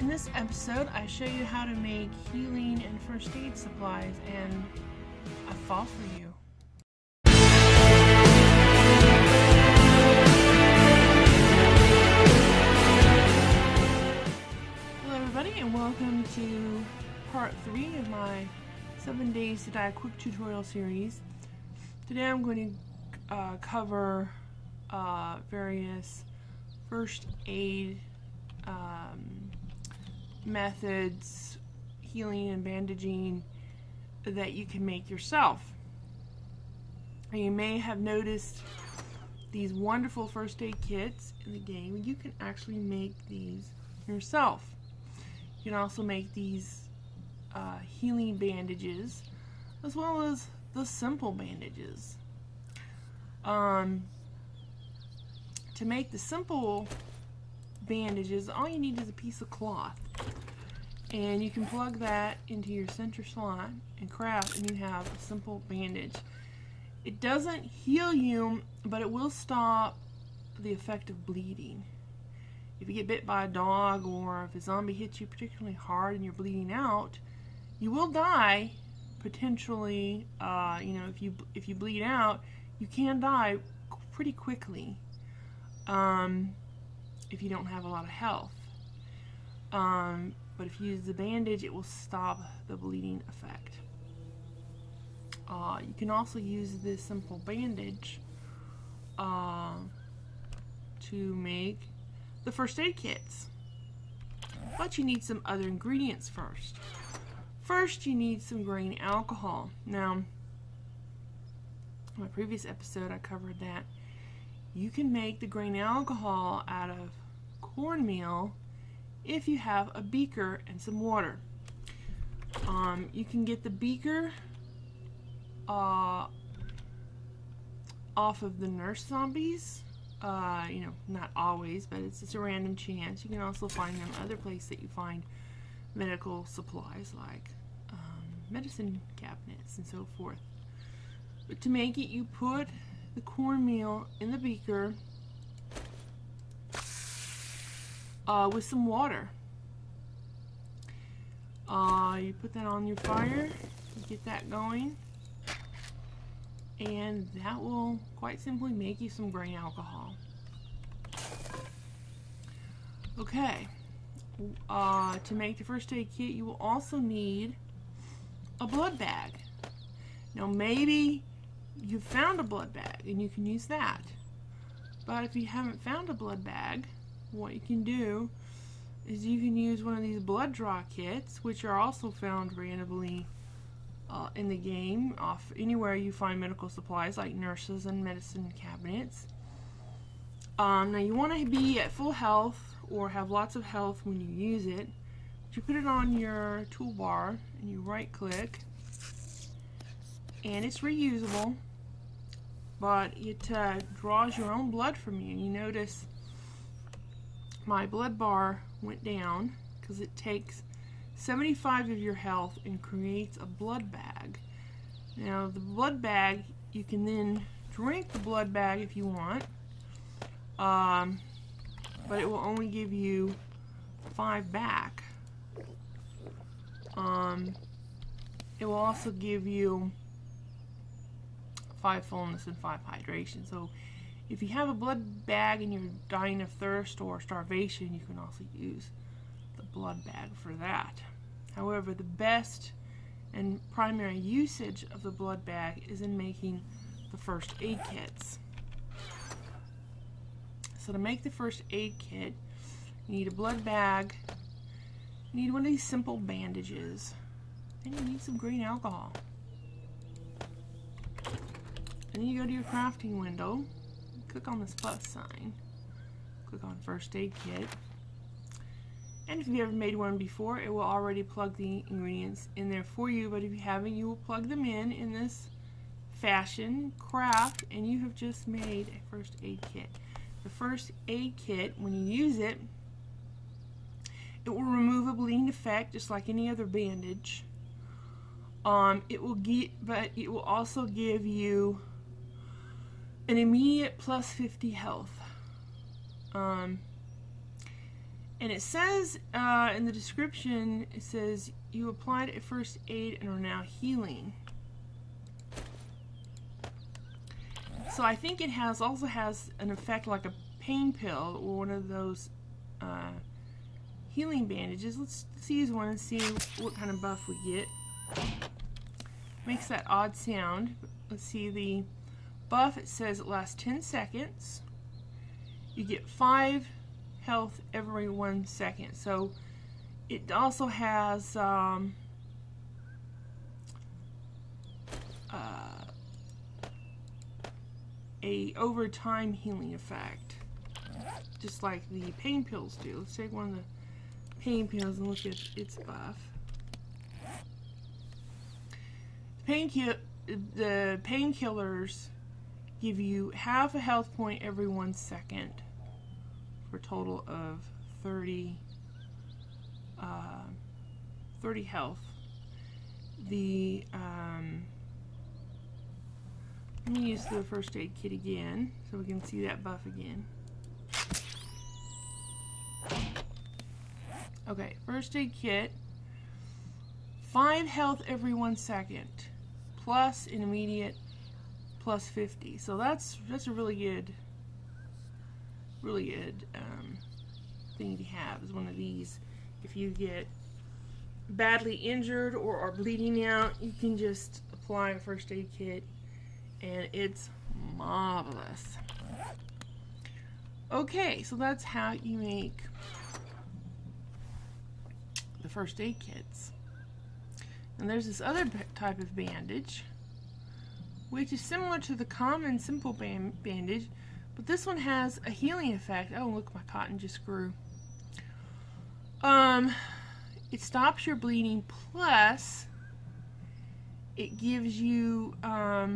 In this episode, I show you how to make healing and first aid supplies and a fall for you. Hello everybody, and welcome to part 3 of my 7 Days to Die quick tutorial series. Today I'm going to cover various first aid methods, healing and bandaging that you can make yourself. And you may have noticed these wonderful first aid kits in the game. You can actually make these yourself. You can also make these healing bandages as well as the simple bandages. To make the simple bandages, all you need is a piece of cloth, and you can plug that into your center slot and craft, and you have a simple bandage. It doesn't heal you, but it will stop the effect of bleeding. If you get bit by a dog, or if a zombie hits you particularly hard and you're bleeding out, you will die potentially. If you bleed out, you can die pretty quickly if you don't have a lot of health. But if you use the bandage, it will stop the bleeding effect. You can also use this simple bandage to make the first aid kits. But you need some other ingredients first. First, you need some grain alcohol. Now, in my previous episode, I covered that you can make the grain alcohol out of cornmeal if you have a beaker and some water. You can get the beaker off of the nurse zombies. Not always, but it's just a random chance. You can also find them other places that you find medical supplies, like medicine cabinets and so forth. But to make it, you put the cornmeal in the beaker with some water. You put that on your fire, you get that going, and that will quite simply make you some grain alcohol. Okay, to make the first aid kit, you will also need a blood bag. Now, maybe you've found a blood bag and you can use that, but if you haven't found a blood bag, what you can do is you can use one of these blood draw kits, which are also found randomly in the game, off anywhere you find medical supplies like nurses and medicine cabinets. Now, you want to be at full health or have lots of health when you use it. You put it on your toolbar and you right click, and it's reusable, but it draws your own blood from you. You notice my blood bar went down because it takes 75 of your health and creates a blood bag. Now, the blood bag, you can then drink the blood bag if you want, but it will only give you 5 back. It will also give you 5 fullness and 5 hydration. So if you have a blood bag and you're dying of thirst or starvation, you can also use the blood bag for that. However, the best and primary usage of the blood bag is in making the first aid kits. So to make the first aid kit, you need a blood bag, you need one of these simple bandages, and you need some grain alcohol. And then you go to your crafting window, click on this plus sign, click on first aid kit, and if you've ever made one before, it will already plug the ingredients in there for you, but if you haven't, you will plug them in this fashion, craft, and you have just made a first aid kit. The first aid kit, when you use it, it will remove a bleeding effect just like any other bandage. It will also give you an immediate plus 50 health. And it says in the description, it says you applied a first aid and are now healing. So I think it also has an effect like a pain pill or one of those healing bandages. Let's use one and see what kind of buff we get. Makes that odd sound. Let's see the buff. It says it lasts 10 seconds. You get 5 health every 1 second. So it also has a overtime healing effect, just like the pain pills do. Let's take one of the pain pills and look at its buff. The painkillers give you half a health point every 1 second for a total of 30 health. Let me use the first aid kit again so we can see that buff again. Okay, first aid kit, 5 health every 1 second, plus an immediate plus 50. So that's a really good thing to have, is one of these. If you get badly injured or are bleeding out, you can just apply a first aid kit and it's marvelous. Okay, so that's how you make the first aid kits. And there's this other type of bandage, which is similar to the common simple bandage, but this one has a healing effect. Oh, look, my cotton just grew. It stops your bleeding, plus it gives you let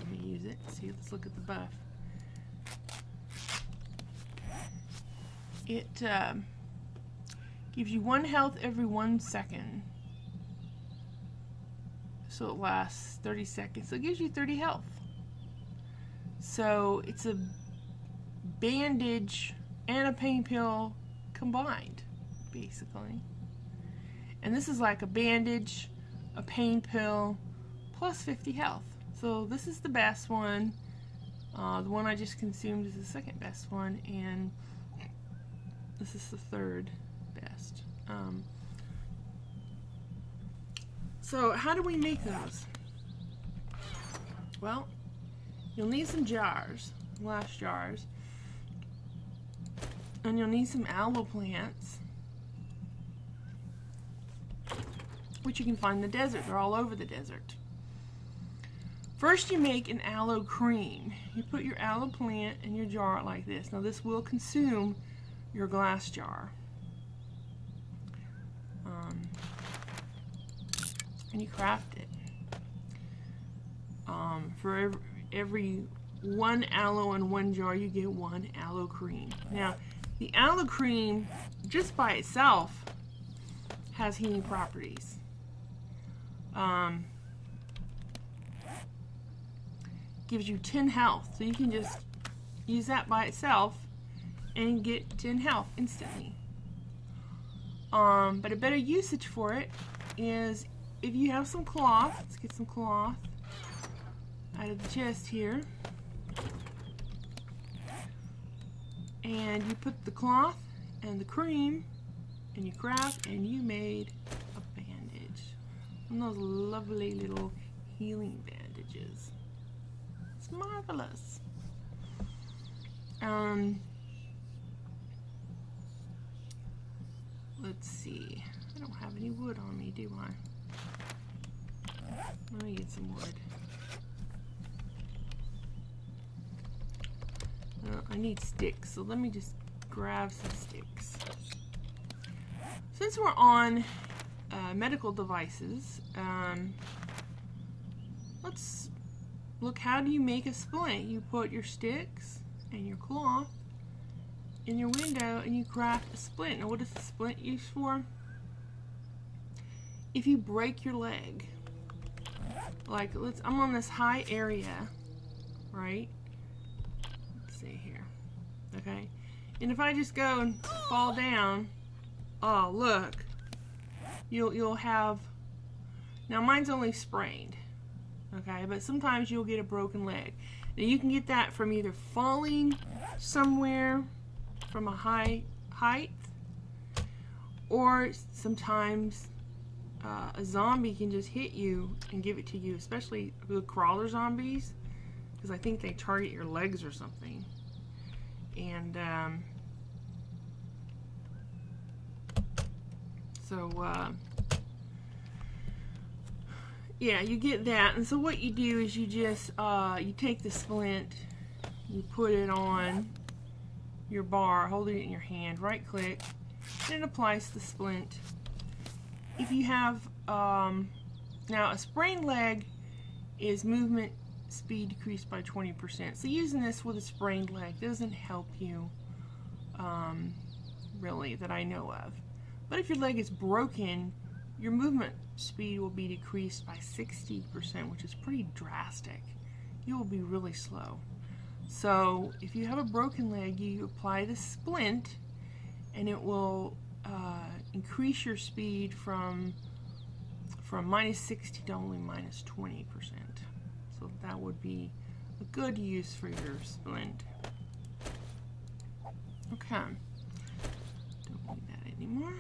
me use it. See, let's look at the buff. It gives you 1 health every 1 second. So it lasts 30 seconds. So it gives you 30 health. So it's a bandage and a pain pill combined, basically. And this is like a bandage, a pain pill, plus 50 health. So this is the best one. The one I just consumed is the second best one, and this is the third best. So how do we make those? Well, you'll need some jars, glass jars, and you'll need some aloe plants, which you can find in the desert. They're all over the desert. First, you make an aloe cream. You put your aloe plant in your jar like this. Now, this will consume your glass jar. And you craft it. For every 1 aloe in 1 jar, you get 1 aloe cream. Now, the aloe cream, just by itself, has healing properties. Gives you 10 health, so you can just use that by itself and get 10 health instantly. But a better usage for it is if you have some cloth. Let's get some cloth out of the chest here, and you put the cloth and the cream and you craft, and you made a bandage. One of those lovely little healing bandages. It's marvelous. Let's see. I don't have any wood on me, do I? Let me get some wood. I need sticks, so let me just grab some sticks. Since we're on medical devices, let's look, how do you make a splint? You put your sticks and your cloth in your window and you craft a splint. Now, what is the splint used for? If you break your leg, like I'm on this high area, right? Let's see Okay, and if I just go and fall down, oh look, you'll have, now mine's only sprained, okay, but sometimes you'll get a broken leg. Now you can get that from either falling somewhere from a high height, or sometimes a zombie can just hit you and give it to you, especially the crawler zombies, because I think they target your legs or something. And yeah, you get that. And so what you do is you just you take the splint, you put it on your bar, hold it in your hand, right click, and it applies the splint. If you have now a sprained leg is movement speed decreased by 20%. So using this with a sprained leg doesn't help you really, that I know of. But if your leg is broken, your movement speed will be decreased by 60%, which is pretty drastic. You will be really slow. So if you have a broken leg, you apply the splint and it will increase your speed from -60 to only -20%. So that would be a good use for your splint. Okay. Don't need that anymore.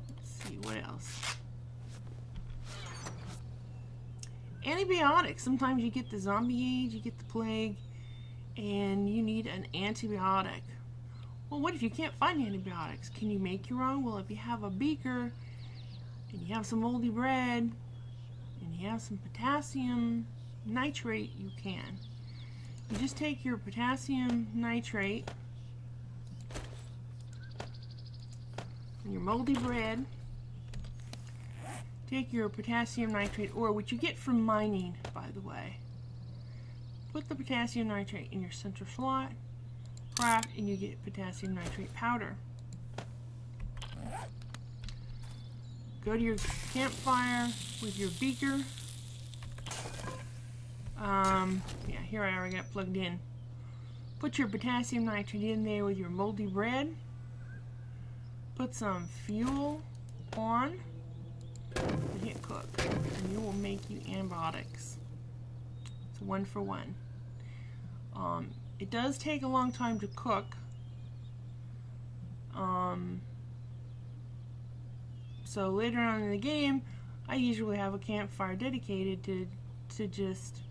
Let's see, what else? Antibiotics. Sometimes you get the zombie age, you get the plague, and you need an antibiotic. Well, what if you can't find antibiotics? Can you make your own? Well, if you have a beaker and you have some moldy bread and you have some potassium nitrate, you can. You just take your potassium nitrate and your moldy bread, take your potassium nitrate ore, which you get from mining, by the way. Put the potassium nitrate in your center slot, crack, and you get potassium nitrate powder. Go to your campfire with your beaker. Yeah, here I already got plugged in. Put your potassium nitrate in there with your moldy bread. Put some fuel on and hit cook, and you will make you antibiotics. It's 1 for 1. It does take a long time to cook. So later on in the game, I usually have a campfire dedicated to just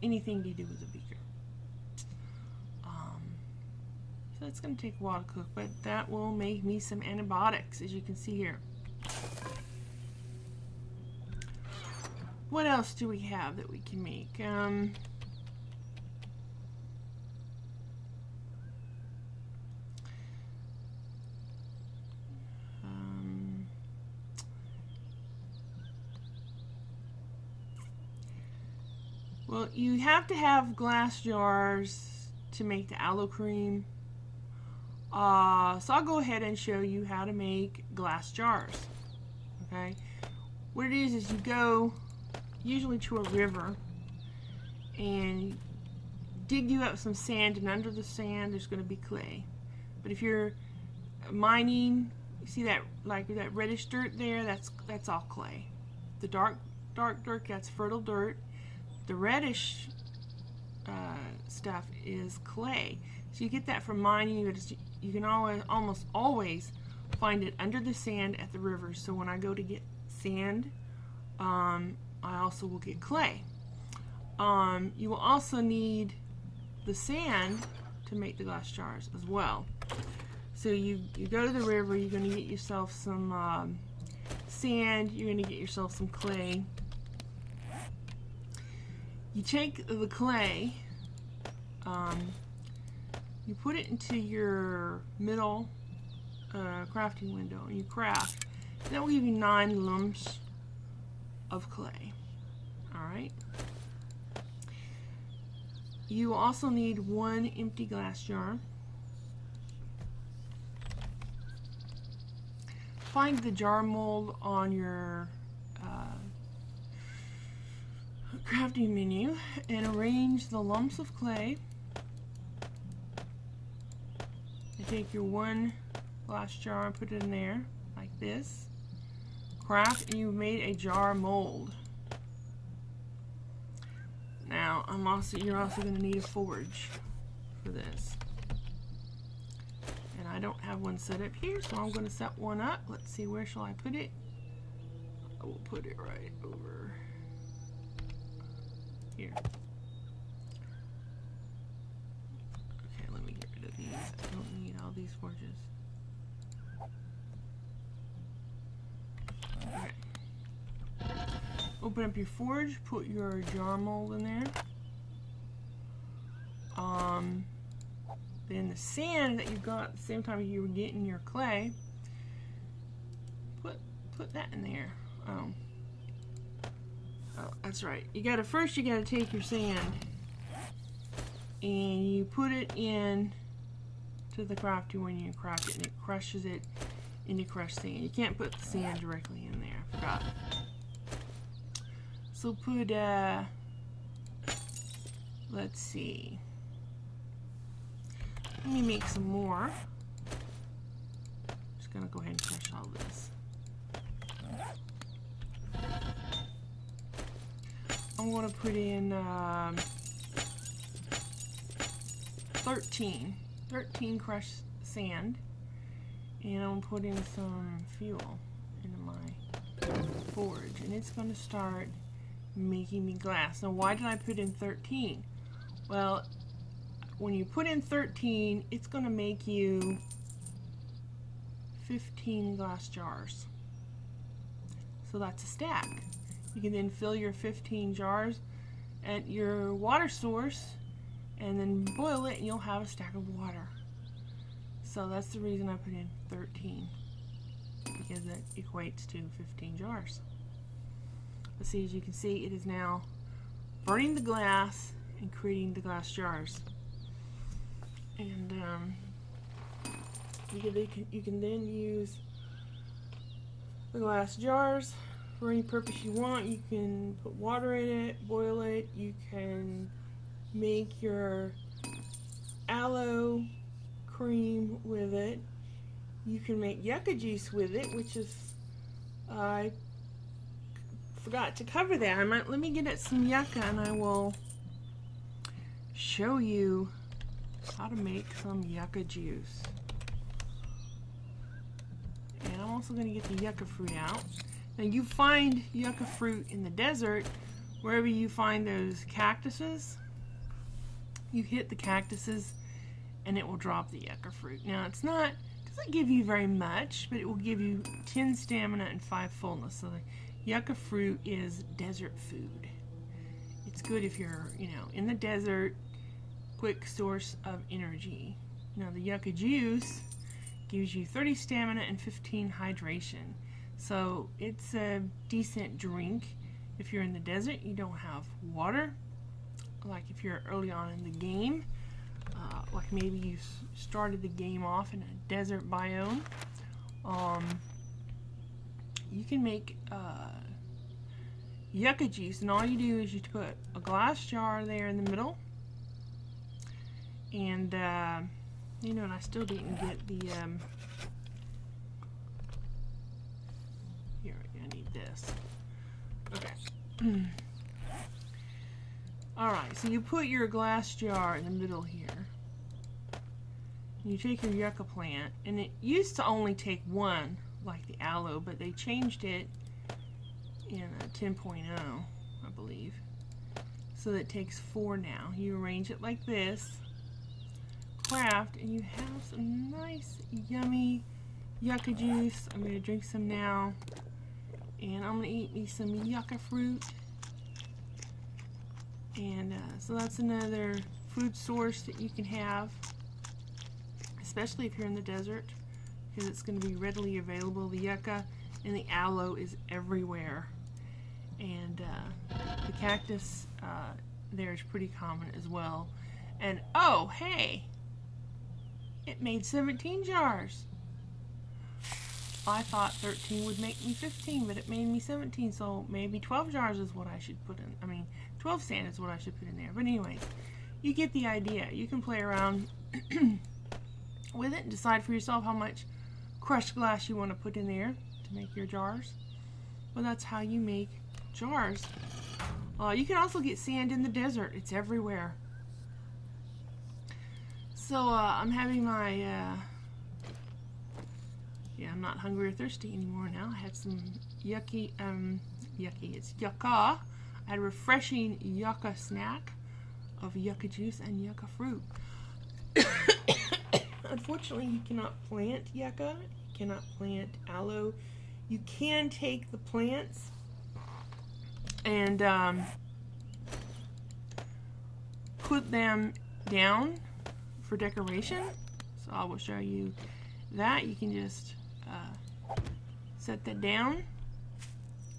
anything to do with the beaker. So it's going to take a while to cook, but that will make me some antibiotics, as you can see here. What else do we have that we can make? Well, you have to have glass jars to make the aloe cream. So I'll go ahead and show you how to make glass jars. Okay, what it is you go usually to a river and dig you up some sand, and under the sand there's going to be clay. But if you're mining, you see that, like that reddish dirt there, that's all clay. The dark dirt, that's fertile dirt. The reddish stuff is clay. So you get that from mining. You can almost always find it under the sand at the river. So when I go to get sand, I also will get clay. You will also need the sand to make the glass jars as well. So you go to the river, you're going to get yourself some sand, you're going to get yourself some clay. You take the clay, you put it into your middle crafting window, and you craft. That will give you 9 lumps of clay. Alright. You also need 1 empty glass jar. Find the jar mold on your crafting menu and arrange the lumps of clay. You take your one glass jar and put it in there like this. Craft, and you've made a jar mold. Now you're also going to need a forge for this. And I don't have one set up here, so I'm going to set one up. Let's see, where shall I put it? I will put it right over here. Okay, let me get rid of these. I don't need all these forges. Okay. Open up your forge, put your jar mold in there. Then the sand that you got at the same time you were getting your clay, put that in there. Oh, that's right. You gotta take your sand and you put it in to the crafter when you craft it, and it crushes it into crushed sand. You can't put the sand directly in there. I forgot. So put let's see. Let me make some more. Just gonna go ahead and crush all this. I'm gonna put in 13 crushed sand, and I'm gonna put in some fuel into my forge, and it's gonna start making me glass. Now, why did I put in 13? Well, when you put in 13, it's going to make you 15 glass jars. So that's a stack. You can then fill your 15 jars at your water source and then boil it, and you'll have a stack of water. So that's the reason I put in 13, because it equates to 15 jars. But see, as you can see, it is now burning the glass and creating the glass jars. And you can then use the glass jars for any purpose you want. You can put water in it, boil it. You can make your aloe cream with it. You can make yucca juice with it, which is, I forgot to cover that. Let me get at some yucca and I will show you how to make some yucca juice. And I'm also going to get the yucca fruit out. Now, you find yucca fruit in the desert, wherever you find those cactuses. You hit the cactuses and it will drop the yucca fruit. Now, it doesn't give you very much, but it will give you 10 stamina and 5 fullness. So the yucca fruit is desert food. It's good if you're, in the desert, quick source of energy. Now, the yucca juice gives you 30 stamina and 15 hydration. So it's a decent drink if you're in the desert, you don't have water. Like if you're early on in the game, like maybe you started the game off in a desert biome, you can make yucca juice, and all you do is you put a glass jar there in the middle, and and I still didn't get the here, I need this. Okay. Alright, so you put your glass jar in the middle here. You take your yucca plant, and it used to only take one, like the aloe, but they changed it in 10.0, I believe. So that it takes 4 now. You arrange it like this, craft, and you have some nice, yummy yucca juice. I'm going to drink some now, and I'm going to eat me some yucca fruit. And so that's another food source that you can have, especially if you're in the desert, because it's going to be readily available. The yucca and the aloe is everywhere, and the cactus there is pretty common as well. And oh, hey, it made 17 jars. I thought 13 would make me 15, but it made me 17, so maybe 12 jars is what I should put in. I mean, 12 sand is what I should put in there. But anyways, you get the idea. You can play around with it and decide for yourself how much crushed glass you want to put in there to make your jars. Well, that's how you make jars. You can also get sand in the desert. It's everywhere. So I'm having my yeah, I'm not hungry or thirsty anymore now. I had some it's yucca. I had a refreshing yucca snack of yucca juice and yucca fruit. Unfortunately, you cannot plant yucca. You cannot plant aloe. You can take the plants and put them down for decoration. So I will show you that. You can just set that down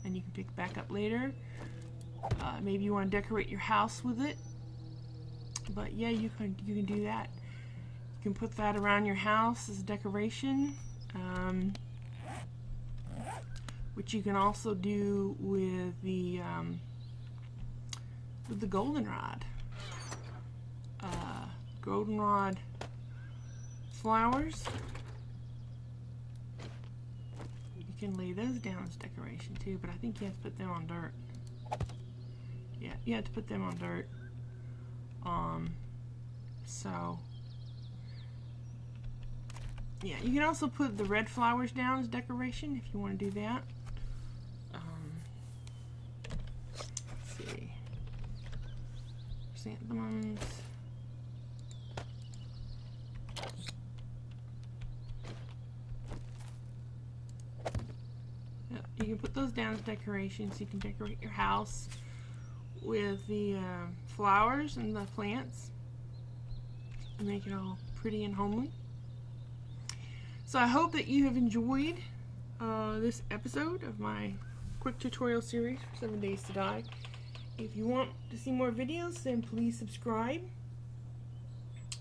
and you can pick it back up later. Maybe you want to decorate your house with it, but yeah, you can do that. You can put that around your house as a decoration, which you can also do with the goldenrod. Goldenrod flowers. You can lay those down as decoration too, but I think you have to put them on dirt. Yeah, you have to put them on dirt. So yeah, you can also put the red flowers down as decoration if you want to do that. Let's see. Chrysanthemums. You can put those down as decorations. You can decorate your house with the flowers and the plants and make it all pretty and homely. So I hope that you have enjoyed this episode of my quick tutorial series for 7 Days to Die. If you want to see more videos, then please subscribe.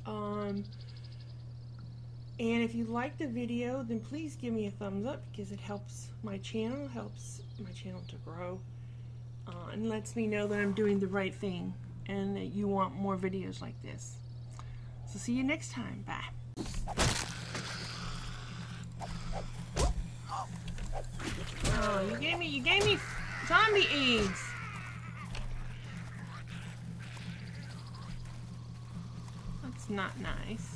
And if you like the video, then please give me a thumbs up because it helps my channel to grow, and lets me know that I'm doing the right thing and that you want more videos like this. So see you next time. Bye. Oh, you gave me zombie AIDS. That's not nice.